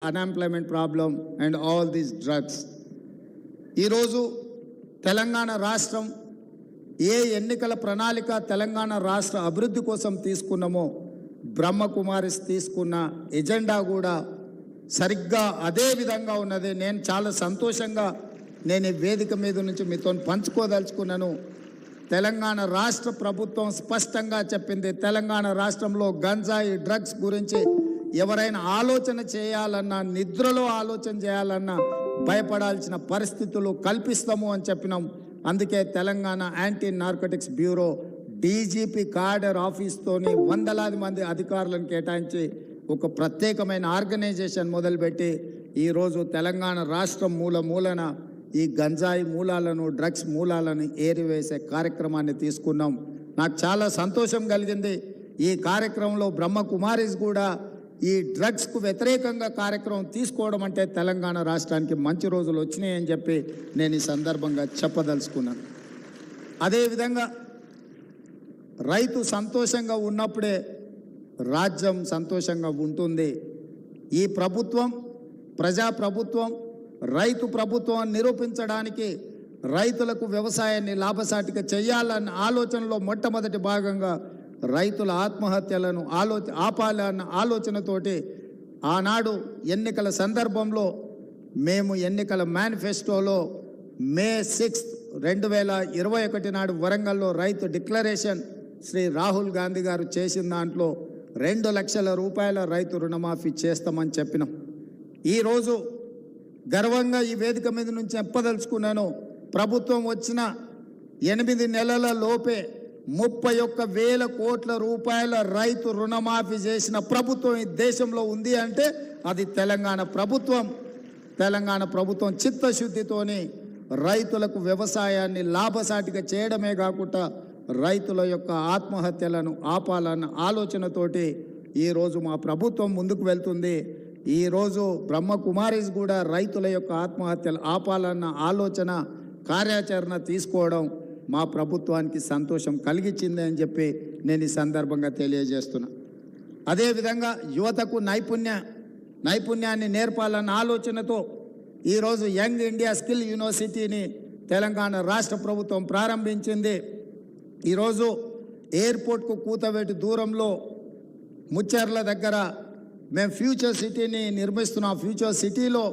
unemployment problem and all these drugs. ఈరోజు తెలంగాణ రాష్ట్రం ఏ ఎన్నికల ప్రణాళిక తెలంగాణ రాష్ట్ర అభివృద్ధి కోసం తీసుకున్నామో బ్రహ్మకుమారిస్ తీసుకున్న ఎజెండా కూడా సరిగ్గా అదే విధంగా ఉన్నది. నేను చాలా సంతోషంగా నేను ఈ వేదిక మీద నుంచి మీతో పంచుకోదలుచుకున్నాను. తెలంగాణ రాష్ట్ర ప్రభుత్వం స్పష్టంగా చెప్పింది, తెలంగాణ రాష్ట్రంలో గంజాయి డ్రగ్స్ గురించి ఎవరైనా ఆలోచన చేయాలన్నా, నిద్రలో ఆలోచన చేయాలన్నా భయపడాల్సిన పరిస్థితులు కల్పిస్తాము అని చెప్పినాం. అందుకే Telangana anti narcotics bureau DGP కార్డర్ ఆఫీస్తోని వందలాది మంది అధికారులను కేటాయించి ఒక ప్రత్యేకమైన ఆర్గనైజేషన్ మొదలుపెట్టి ఈరోజు తెలంగాణ రాష్ట్రం మూలన ఈ గంజాయి మూలాలను, డ్రగ్స్ మూలాలను ఏరివేసే కార్యక్రమాన్ని తీసుకున్నాం. నాకు చాలా సంతోషం కలిగింది. ఈ కార్యక్రమంలో బ్రహ్మకుమారిస్ కూడా ఈ డ్రగ్స్కు వ్యతిరేకంగా కార్యక్రమం తీసుకోవడం అంటే తెలంగాణ రాష్ట్రానికి మంచి రోజులు వచ్చినాయని చెప్పి నేను ఈ సందర్భంగా చెప్పదలుచుకున్నాను. అదేవిధంగా రైతు సంతోషంగా ఉన్నప్పుడే రాజ్యం సంతోషంగా ఉంటుంది. ఈ ప్రభుత్వం ప్రజాప్రభుత్వం, రైతు ప్రభుత్వం నిరూపించడానికి రైతులకు వ్యవసాయాన్ని లాభసాటిగా చేయాలన్న ఆలోచనలో మొట్టమొదటి భాగంగా రైతుల ఆత్మహత్యలను ఆపాలన్న ఆలోచనతోటి ఆనాడు ఎన్నికల సందర్భంలో మేము ఎన్నికల మేనిఫెస్టోలో మే 6, 2021 నాడు వరంగల్లో రైతు డిక్లరేషన్ శ్రీ రాహుల్ గాంధీ గారు చేసిన దాంట్లో 2 లక్షల రూపాయల రైతు రుణమాఫీ చేస్తామని చెప్పినాం. ఈరోజు గర్వంగా ఈ వేదిక మీద నుంచి చెప్పదలుచుకున్నాను, ప్రభుత్వం వచ్చిన 8 నెలల లోపే 31,000 కోట్ల రూపాయల రైతు రుణమాఫీ చేసిన ప్రభుత్వం ఈ దేశంలో ఉంది అంటే అది తెలంగాణ ప్రభుత్వం. తెలంగాణ ప్రభుత్వం చిత్తశుద్ధితోని రైతులకు వ్యవసాయాన్ని లాభసాటిగా చేయడమే కాకుండా రైతుల యొక్క ఆత్మహత్యలను ఆపాలన్న ఆలోచనతోటి ఈరోజు మా ప్రభుత్వం ముందుకు వెళ్తుంది. ఈరోజు బ్రహ్మకుమారిస్ కూడా రైతుల యొక్క ఆత్మహత్యలు ఆపాలన్న ఆలోచన, కార్యాచరణ తీసుకోవడం మా ప్రభుత్వానికి సంతోషం కలిగించింది అని చెప్పి నేను ఈ సందర్భంగా తెలియజేస్తున్నా. అదేవిధంగా యువతకు నైపుణ్యాన్ని నేర్పాలన్న ఆలోచనతో ఈరోజు యంగ్ ఇండియా స్కిల్ యూనివర్సిటీని తెలంగాణ రాష్ట్ర ప్రభుత్వం ప్రారంభించింది. ఈరోజు ఎయిర్పోర్ట్కు కూతవేటి దూరంలో ముచ్చర్ల దగ్గర మేము ఫ్యూచర్ సిటీని నిర్మిస్తున్నాం. ఫ్యూచర్ సిటీలో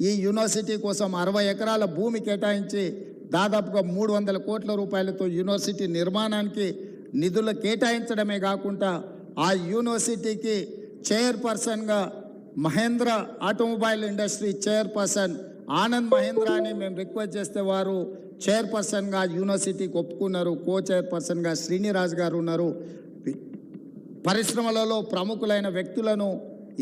ఈ యూనివర్సిటీ కోసం 60 ఎకరాల భూమి కేటాయించి దాదాపుగా 300 కోట్ల రూపాయలతో యూనివర్సిటీ నిర్మాణానికి నిధులు కేటాయించడమే కాకుండా ఆ యూనివర్సిటీకి చైర్పర్సన్గా Mahindra automobile industry chairperson Anand మహేంద్రాని మేము రిక్వెస్ట్ చేస్తే వారు చైర్పర్సన్గా యూనివర్సిటీకి ఒప్పుకున్నారు. కో చైర్పర్సన్గా శ్రీనిరాజ్ గారు ఉన్నారు. పరిశ్రమలలో ప్రముఖులైన వ్యక్తులను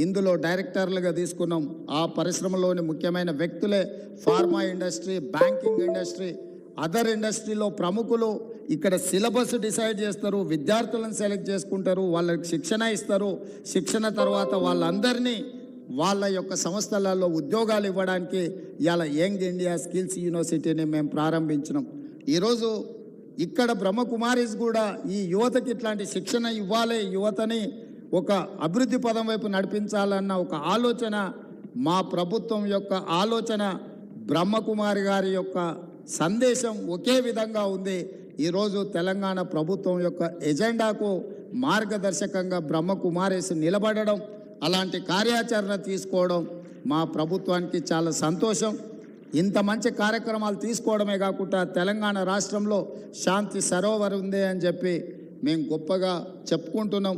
ఇందులో డైరెక్టర్లుగా తీసుకున్నాం. ఆ పరిశ్రమలోని ముఖ్యమైన వ్యక్తులే pharma industry, banking industry, other ఇండస్ట్రీలో ప్రముఖులు ఇక్కడ సిలబస్ డిసైడ్ చేస్తారు, విద్యార్థులను సెలెక్ట్ చేసుకుంటారు, వాళ్ళకి శిక్షణ ఇస్తారు. శిక్షణ తర్వాత వాళ్ళందరినీ వాళ్ళ యొక్క సంస్థలలో ఉద్యోగాలు ఇవ్వడానికి ఇలా యంగ్ ఇండియా స్కిల్స్ యూనివర్సిటీని మేము ప్రారంభించినాం. ఈరోజు ఇక్కడ బ్రహ్మకుమారిస్ కూడా ఈ యువతకి ఇట్లాంటి శిక్షణ ఇవ్వాలి, యువతని ఒక అభివృద్ధి పదం వైపు నడిపించాలన్న ఒక ఆలోచన మా ప్రభుత్వం యొక్క ఆలోచన, బ్రహ్మకుమారి గారి యొక్క సందేశం ఒకే విధంగా ఉంది. ఈరోజు తెలంగాణ ప్రభుత్వం యొక్క ఎజెండాకు మార్గదర్శకంగా బ్రహ్మకుమారిస్ నిలబడడం, అలాంటి కార్యాచరణ తీసుకోవడం మా ప్రభుత్వానికి చాలా సంతోషం. ఇంత మంచి కార్యక్రమాలు తీసుకోవడమే కాకుండా తెలంగాణ రాష్ట్రంలో శాంతి సరోవర్ ఉంది అని చెప్పి మేము గొప్పగా చెప్పుకుంటున్నాం.